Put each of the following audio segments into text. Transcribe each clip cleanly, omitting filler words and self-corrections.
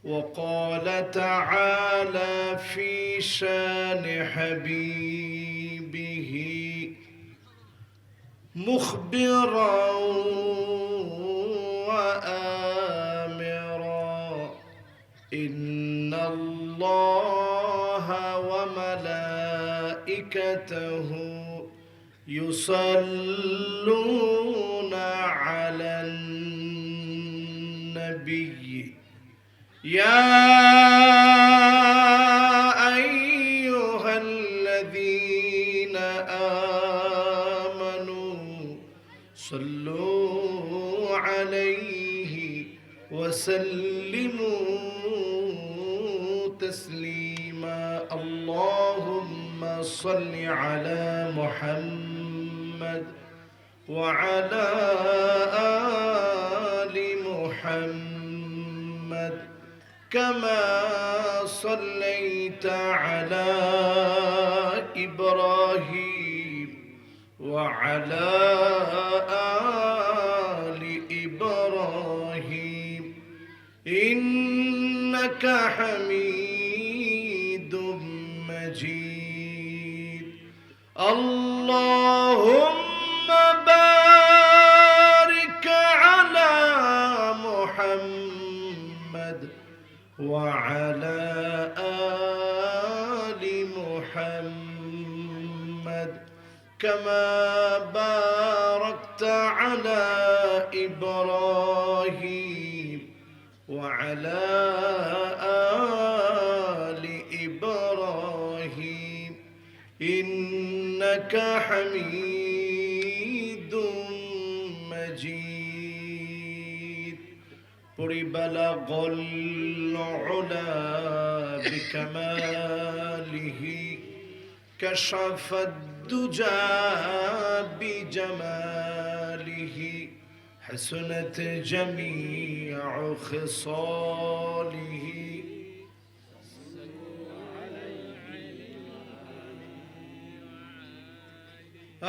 وقال تعالى في شان حبيبه مخبرا وآمرا إن الله وملائكته يصلون على النبي يا أيها الذين آمنوا صلوا عليه وسلموا تسليما اللهم صل على محمد وعلى آل محمد كما صليت على إبراهيم وعلى آل إبراهيم إنك حميد مجيد اللهم بارك على محمد وعلى آل محمد كما باركت على إبراهيم وعلى آل إبراهيم إنك حميد مجيد بلغ العلا بكماله كشف الدجى بجماله حسنت جميع خصاله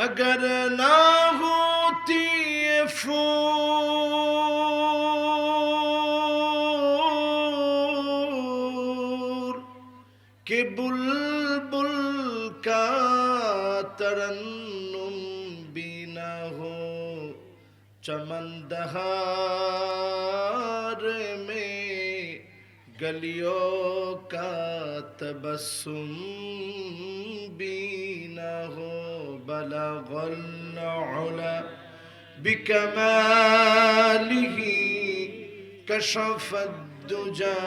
اگر نہ ہوتی یہ پھول کہ بلبل کا ترنم بھی نہ ہو چمن دہار میں گلیوں کا تبسم بھی نہ ہو بلغ العلا بكماله كشف الدجى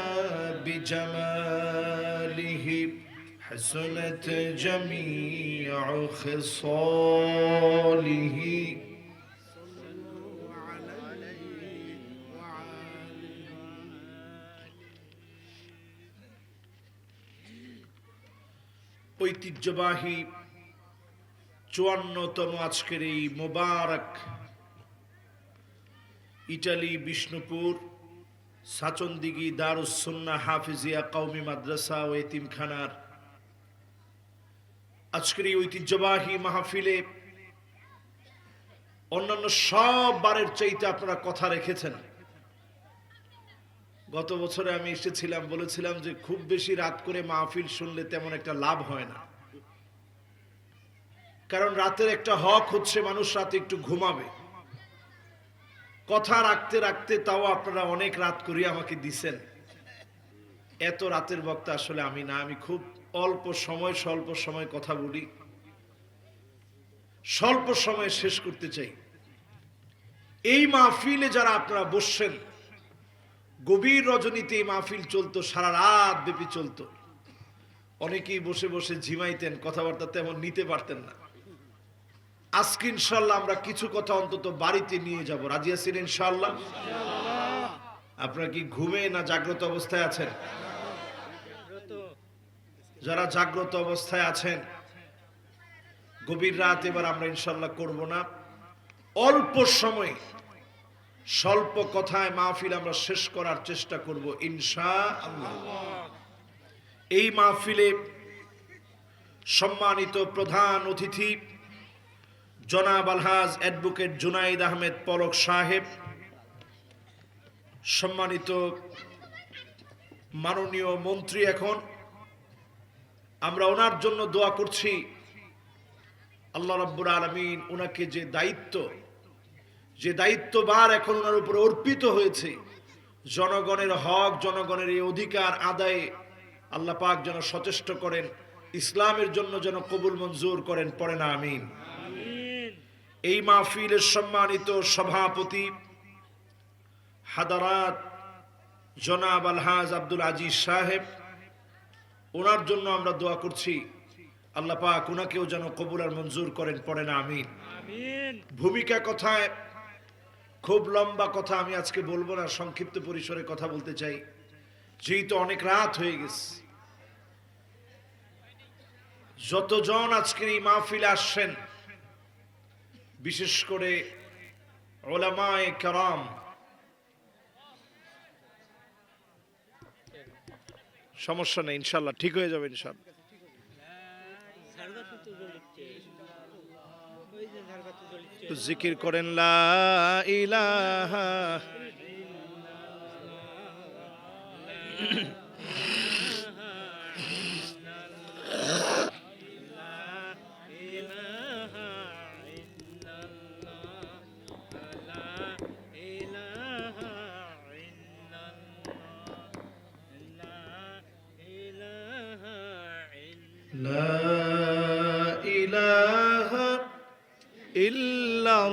بجماله حسنت جميع خصاله ঐতিহ্যবাহী ৫৪তম আজকের এই মোবারক ইটালি বিষ্ণুপুর সাচনদিঘি দারুস সুন্নাহ হাফিজিয়া কওমি মাদ্রাসা ও এতিমখানার আজকের এই ঐতিহ্যবাহী মাহফিলে অন্যান্য সব বারের চাইতে আপনারা কথা রেখেছেন। গত বছরে আমি এসেছিলাম, বলেছিলাম যে খুব বেশি রাত করে মাহফিল শুনলে তেমন একটা লাভ হয় না, কারণ রাতের একটা হক হচ্ছে মানুষ রাতে একটু ঘুমাবে। কথা রাখতে রাখতে তাও আপনারা অনেক রাত করিয়ে আমাকে দিছেন। এত রাতের বক্তা আসলে আমি না, আমি খুব অল্প সময় কথা বলি, স্বল্প সময়ে শেষ করতে চাই। এই মাহফিলে যারা আপনারা বসছেন, গভীর রজনীতে এই মাহফিল চলতো, সারা রাত ব্যাপী চলতো। অনেকেই বসে বসে ঝিমাইতেন, কথাবার্তা তেমন নিতে পারতেন না। আজকে ইনশাআল্লাহ আমরা কিছু কথা অন্তত বাড়িতে নিয়ে যাব। রাজি আছেন ইনশাআল্লাহ? আপনারা কি ঘুমে না জাগ্রত অবস্থায় আছেন? যারা জাগ্রত অবস্থায় আছেন, গভীর রাত এবার আমরা ইনশাআল্লাহ করব না। অল্প সময় স্বল্প কথায় মাহফিল আমরা শেষ করার চেষ্টা করব ইনশাআল্লাহ। এই মাহফিলে সম্মানিত প্রধান অতিথি জনাব আলহাজ অ্যাডভোকেট জুনাইদ আহমেদ পলক সাহেব, সম্মানিত মাননীয় মন্ত্রী, এখন আমরা ওনার জন্য দোয়া করছি। আল্লাহ রাব্বুল আলামিন ওনাকে যে দায়িত্বভার এখন ওনার উপর অর্পিত হয়েছে, জনগণের হক, জনগণের এই অধিকার আদায়ে আল্লাহ পাক যেন সচেষ্ট করেন, ইসলামের জন্য যেন কবুল মঞ্জুর করেন। পড়েন আমিন। এই মাহফিলের সম্মানিত সভাপতি হাদারাত জনাব আলহাজ আব্দুল আজিজ সাহেব, ওনার জন্য আমরা দোয়া করছি, আল্লাহ পাক ওনাকেও যেন কবুল আর মঞ্জুর করেন। পড়েন আমিন। ভূমিকা কথায় খুব লম্বা কথা আমি আজকে বলবো না, সংক্ষিপ্ত পরিসরে কথা বলতে চাই, যেহেতু অনেক রাত হয়ে গেছে। যতজন আজকের এই মাহফিলে আসছেন, বিশেষ করে উলামায়ে কেরাম, সমস্যা নেই, ইনশাল্লাহ ঠিক হয়ে যাবে ইনশাল্লাহ। জিকির করেন লা ইলাহা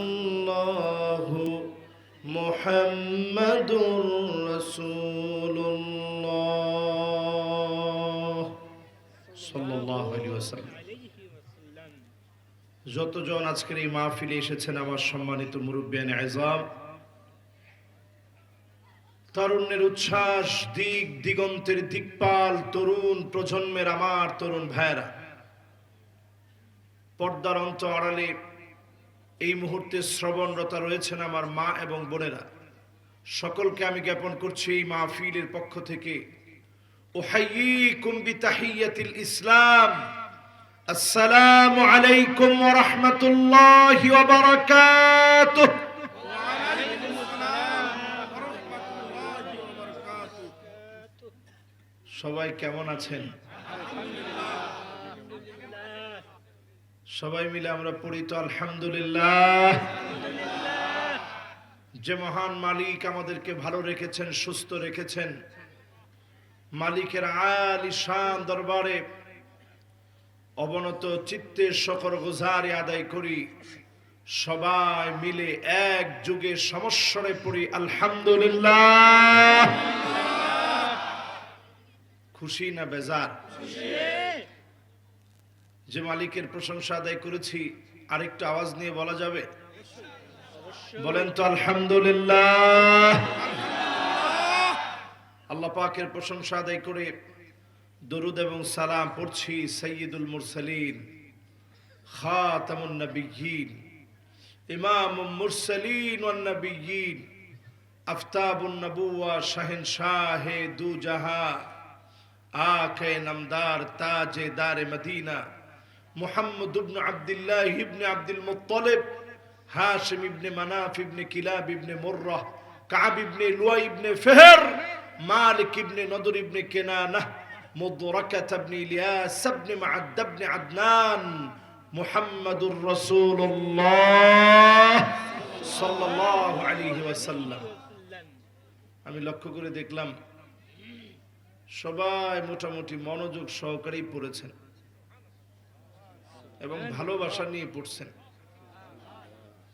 ইল্লাল্লাহু মুহাম্মাদুর রাসূলুল্লাহ সাল্লাল্লাহু আলাইহি ওয়াসাল্লাম। যতজন আজকের এই মাহফিলে এসেছেন, আমার সম্মানিত মুরব্বিয়ানে আযম, তারুণ্যের উচ্ছ্বাস, দিক দিগন্তের দিকপাল তরুণ প্রজন্মের আমার তরুণ ভাইরা, পর্দার অন্তরালে এই মুহূর্তে শ্রবণরতা রয়েছেন আমার মা এবং বোনেরা, সকলকে আমি জ্ঞাপন করছি এই মাহফিলের পক্ষ থেকে, উহাইয়িকুম বিতাহিয়াতিল ইসলাম, আসসালামু আলাইকুম ওয়া রাহমাতুল্লাহি ওয়া বারাকাতুহু। সবাই কেমন আছেন? সবাই মিলে আমরা পড়ি তো আলহামদুলিল্লাহ। যে মহান মালিক আমাদেরকে ভালো রেখেছেন, সুস্থ রেখেছেন, মালিকের আলিশান দরবারে অবনত চিত্তে শকর গুজারি আদায় করি, সবাই মিলে এক যুগে সমস্বরে পড়ি আলহামদুলিল্লাহ। খুশি না বেজার? যে মালিকের প্রশংসা আদায় করেছি, আরেকটু আওয়াজ নিয়ে বলা যাবে? বলেন তো আলহামদুলিল্লাহ। আল্লাহ পাকের প্রশংসা আদায় করে দরুদ এবং সালাম পড়ছি সাইয়্যিদুল মুরসালিন, খাতামুন নবিয়্যিন, ইমামুল মুরসালিন ওয়ান নবিয়্যিন, আফতাবুন নবুওয়া, শাহেনশাহে দু জাহা, আকে নামদার, তাজেদার মদিনা, মুহাম্মদ ইবনে আব্দুল্লাহ ইবনে আব্দুল মুত্তালিব, হাশিম ইবনে মানাফ ইবনে কিলাব ইবনে মুররাহ, কাব ইবনে লুয়াই ইবনে ফিহর, মালিক ইবনে নদর ইবনে কিনানাহ, মুদরাকাত ইবনে ইলিয়াস ইবনে মুআদ্দ ইবনে আদনান, মুহাম্মাদুর রাসূলুল্লাহ সাল্লাল্লাহু আলাইহি ওয়াসাল্লাম। আমি লক্ষ্য করে দেখলাম সবাই মোটামুটি মনোযোগ সহকারেই পড়েছেন এবং ভালোবাসা নিয়ে পড়ছেন।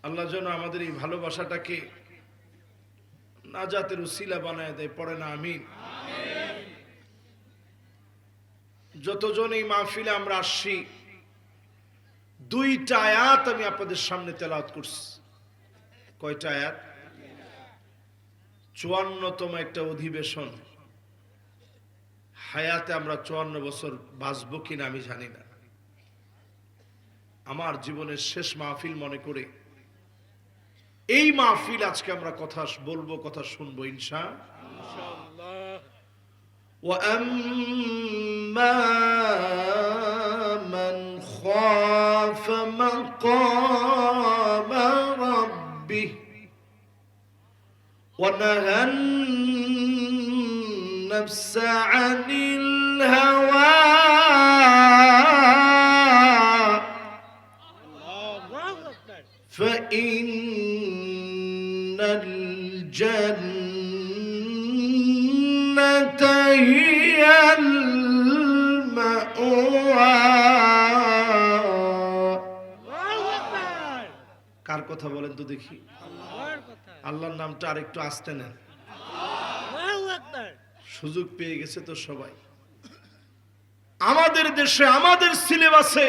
আল্লাহ যেন আমাদের এই ভালোবাসাটাকে নাজাতের উসিলা বানায় দেয়। পড়ে না আমিন। যতজন এই মাহফিলে আমরা আসছি, দুইটা আয়াত আমি আপনাদের সামনে তেলাওয়াত করছি। কয়টা আয়াত? 54তম একটা অধিবেশন। হায়াতে আমরা 54 বছর বাঁচবো কিনা আমি জানি না। আমার জীবনের শেষ মাহফিল মনে করে এই মাহফিল আজকে আমরা কথা বলবো, কথা শুনবো ইনশাআল্লাহ। ওয়া আম্মা মান খাফা মাকাম রাব্বিহি ওয়া নাহান النفس عن الهوى فإن الجنة هي المأوى কার কথা বলেন তো দেখি? আল্লাহর নামটা আরেকটু আস্তে নেন। সুযোগ পেয়ে গেছে তো সবাই। আমাদের দেশে আমাদের সিলেবাসে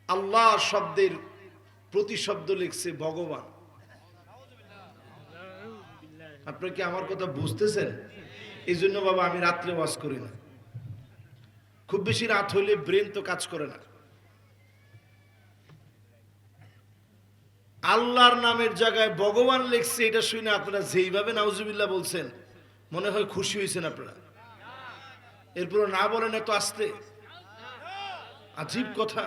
আল্লাহ শব্দের প্রতিশব্দ লিখছে ভগবান। আপনারা কি আমার কথা বুঝতেছেন? এই জন্য বাবা আমি রাত্রে ওয়াজ করি না। খুব বেশি রাত হইলে ব্রেন তো কাজ করে না। আল্লাহর নামের জায়গায় ভগবান লিখছে, এটা শুনে আপনারা যেইভাবে নাউজুবিল্লাহ বলছেন মনে হয় খুশি হয়েছেন আপনারা। এরপর না বলেন এত আস্তে, আজীব কথা।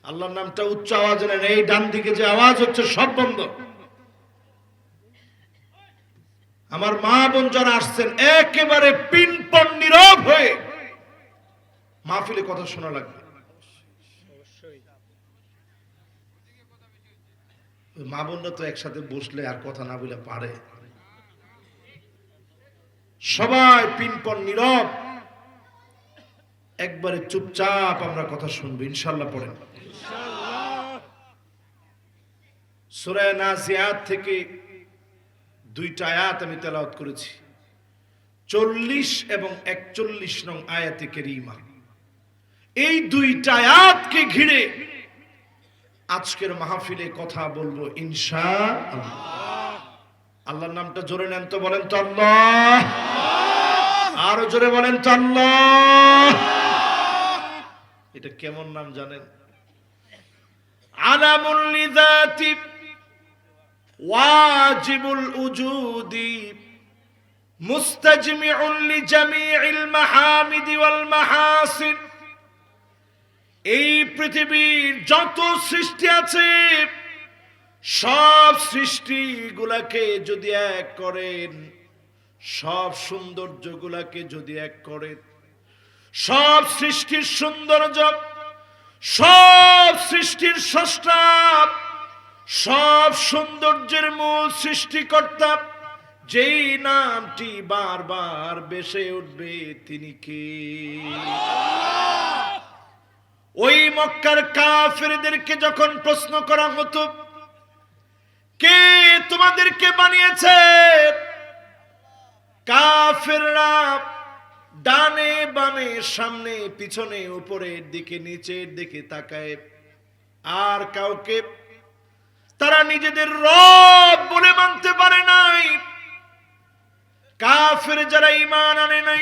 আল্লাহর নামটা উচ্চ আওয়াজে নেন। এই ডান দিকে যে আওয়াজ হচ্ছে সব বন্ধ। আমার মা বোন যারা আসছেন একেবারে পিনপন নীরব হয়ে মাহফিলে কথা শোনা লাগবে। মা বোনরা তো একসাথে বসলে আর কথা না বলে পারে। সবাই পিনপন নীরব, একবারে চুপচাপ আমরা কথা শুনবো ইনশাআল্লাহ। পড়েন সূরা নাজিয়াত থেকে দুইটা আয়াত আমি তেলাওয়াত করেছি, 40 এবং 41 নং আয়াতে কারীমা। এই দুইটা আয়াতকে ঘিরে আজকের মাহফিলে কথা বলবো ইনশাআল্লাহ। আল্লাহর নামটা জোরে নেন তো, বলেন তো আল্লাহ। আরো জোরে বলেন তো আল্লাহ। এটা কেমন নাম জানেন? আলামুল লিযাতি ওয়াজিবুল উজুদি মুস্তাজমিউন লিজামিইল মাহামিদি ওয়াল মাহাসিন। এই পৃথিবীর যত সৃষ্টি আছে সব সৃষ্টিগুলাকে যদি এক করেন, সব সৌন্দর্যগুলাকে যদি এক করেন, সব সৃষ্টির সৌন্দর্য, সব সৃষ্টির স্রষ্টা, সব সৌন্দর্যের মূল সৃষ্টিকর্তা, যেই নামটি বারবার ভেসে উঠবে তিনি কে? ওই মক্কার কাফেরদেরকে যখন প্রশ্ন করা হতো কে তোমাদেরকে বানিয়েছে, কাফেররা ডানে বামে সামনে পিছনে উপরের দিকে নিচের দিকে তাকায়, আর কাউকে তারা নিজেদের রব বলে মানতে পারে নাই। কাফের যারা ঈমান আনে নাই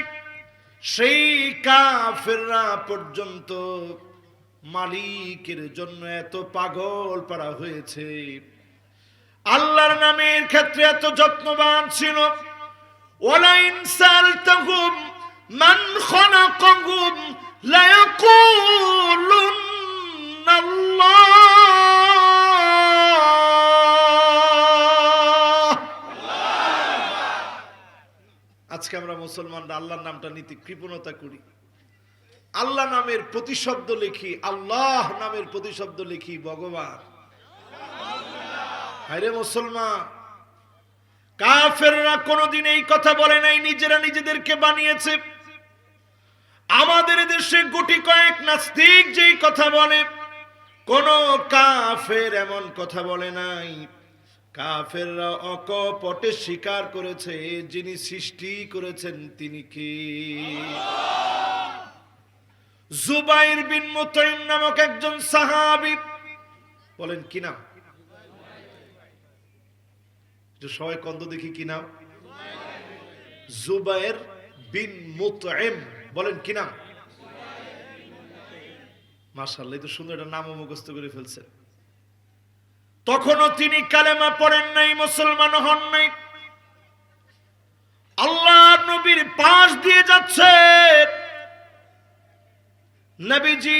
সেই কাফেররা পর্যন্ত মালিকের জন্য এত পাগল পারা হয়েছে, আল্লাহর নামের ক্ষেত্রে এত যত্নবান ছিল। ওয়ালাইন সালতাহুম মান খালাকাহুম লায়াকুলুন্না আল্লাহ। আজকে আমরা মুসলমানরা আল্লাহর নামটা নিতে কৃপণতা করি। আল্লাহ নামের প্রতিশব্দ লিখি আল্লাহ, নামের প্রতিশব্দ লিখি ভগবান। আরে মুসলমান, কাফেররা কোনদিন এই কথা বলে নাই নিজেরা নিজেদেরকে বানিয়েছে। আমাদের দেশে গুটি কয়েক নাস্তিক যেই কথা বলে, কোন কাফের এমন কথা বলে নাই। কাফেররা অকপটে স্বীকার করেছে যিনি সৃষ্টি করেছেন তিনি কে? জুবাইর বিন মুতাইম নামক একজন সাহাবী। বলেন কি নাম? সবাই কন্দ দেখি কি নাম? জুবাইর বিন মুতাইম। বলেন কি নাম? মাশাআল্লাহ, তো সুন্দর একটা নামও মুখস্থ করে ফেলছেন। তখনও তিনি কালেমা পড়েন নাই, মুসলমান হন নাই। আল্লাহ নবীর পাশ দিয়ে যাচ্ছে, নবীজি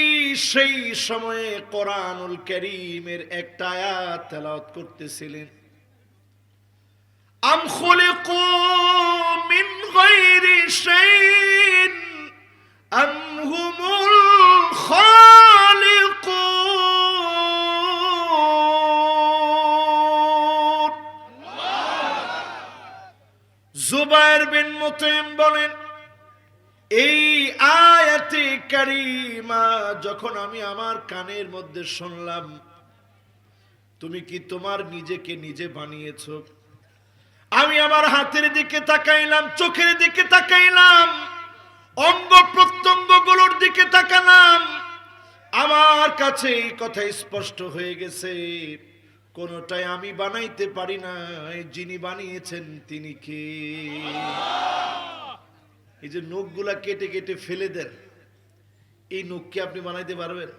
সেই সময়ে কোরআনুল কারীমের একটা আয়াত তেলাওয়াত করতেছিলেন। আম খুলিকু জুবায়ের বিন মুতঈম বলেন, এই আয়াতে কারিমা যখন আমি আমার কানের মধ্যে শুনলাম, তুমি কি তোমার নিজেকে নিজে বানিয়েছো? আমি আমার হাতের দিকে তাকাইলাম, চোখের দিকে তাকাইলাম, অঙ্গ প্রত্যঙ্গ গুলোর দিকে তাকালাম, আমার কাছে এই কথা স্পষ্ট হয়ে গেছে, কোনটাই আমি বানাইতে পারি না, যিনি বানিয়েছেন তিনি কে? এই যে নখগুলা কেটে কেটে ফেলে দেন, এই নখকে আপনি বানাইতে পারবেন?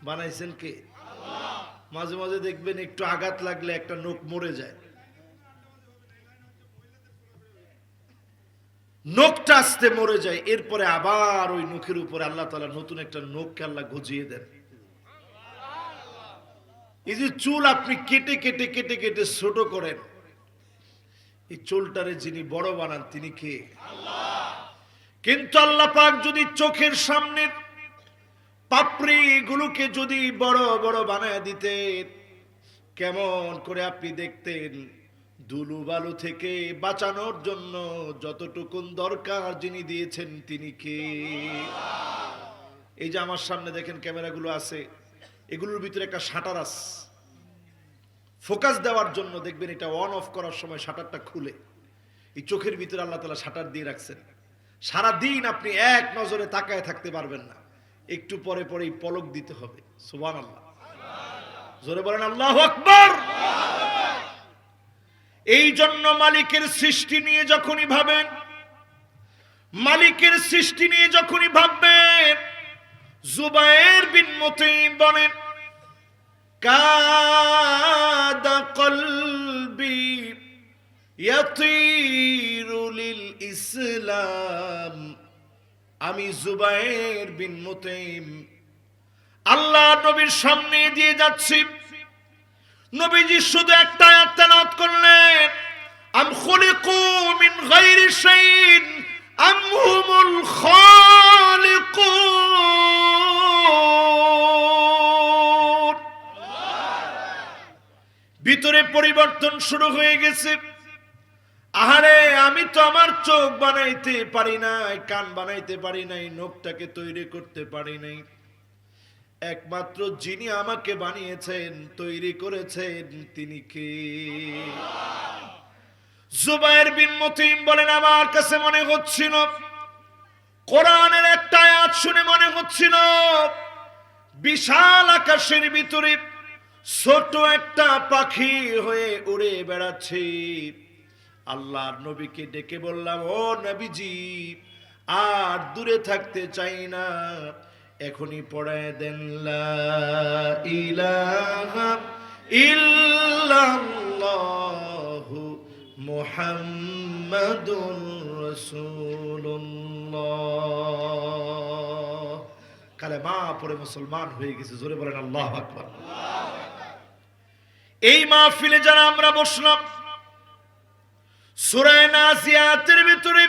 বানাইছেন কে? মাঝে মাঝে দেখবেন একটু আঘাত লাগলে একটা নখ মরে যায়, নখটা আসতে মরে যায়, এরপরে আবার ওই নখের উপরে আল্লাহ তাআলা নতুন একটা নখকে আল্লাহ গজিয়ে দেন। এই যে চুল আপনি কেটে কেটে কেটে কেটে ছোট করেন, এই চুলটারে যিনি বড় বানান তিনি কে? কিন্তু আল্লাহ পাক যদি চোখের সামনের পাপড়ি গুলোকে যদি বড় বড় বানায় দিতেন, কেমন করে আপনি দেখতেন? ধুলো বালু থেকে বাঁচানোর জন্য যতটুকুন দরকার যিনি দিয়েছেন তিনি কে? এই যে আমার সামনে দেখেন ক্যামেরাগুলো আছে, এগুলোর ভিতরে একটা শাটার আছে, ফোকাস দেওয়ার জন্য দেখবেন এটা অন অফ করার সময় শাটারটা খুলে। এই চোখের ভিতরে আল্লাহ তাআলা শাটার দিয়ে রাখছেন, সারা দিন আপনি এক নজরে তাকায় থাকতে পারবেন না, একটু পরে পরেই পলক দিতে হবে। সুবহানাল্লাহ, জোরে বলেন আল্লাহু আকবার। এই জন্য মালিকের সৃষ্টি নিয়ে যখনই ভাবেন, মালিকের সৃষ্টি নিয়ে যখনই ভাববেন, জুবায়ের বিন মুতঈম বলেন, কাদা কলবি ইয়াতিরু লিল ইসলাম। আমি জুবায়ের বিন মুতঈম আল্লাহ নবীর সামনে দিয়ে যাচ্ছি, নবীজি শুধু একটা আয়াত তেলাওয়াত করলেন, আম খুলিকু মিন গায়রি শাইইন আম হুমুল খালিকুন। ভিতরে পরিবর্তন শুরু হয়ে গেছে। আহারে, আমি তো আমার চোখ বানাইতে পারি নাই, কান বানাইতে পারি নাই, নখটাকে তৈরি করতে পারি নাই, একমাত্র যিনি আমাকে বানিয়েছেন, তৈরি করেছেন তিনি কে? জুবায়ের বিন মুতঈম বলেন, আমার কাছে মনে হচ্ছিল কোরআনের একটা আয়াত শুনে মনে হচ্ছিল বিশাল আকাশের ভিতরে ছোট একটা পাখি হয়ে উড়ে বেড়াচ্ছে। আল্লাহর নবীকে ডেকে বললাম, ও নবীজি, আর দূরে থাকতে চাই না, এখনই পড়ায় দেন লা ইলাহা ইল্লাল্লাহু মুহাম্মাদুর রাসূলুল্লাহ। কালেমা পড়ে মুসলমান হয়ে গেছে, জোরে বলেন আল্লাহু আকবার। এই মাহফিলে যারা আমরা বসলাম, সূরা নাজিয়াতের ভিতরে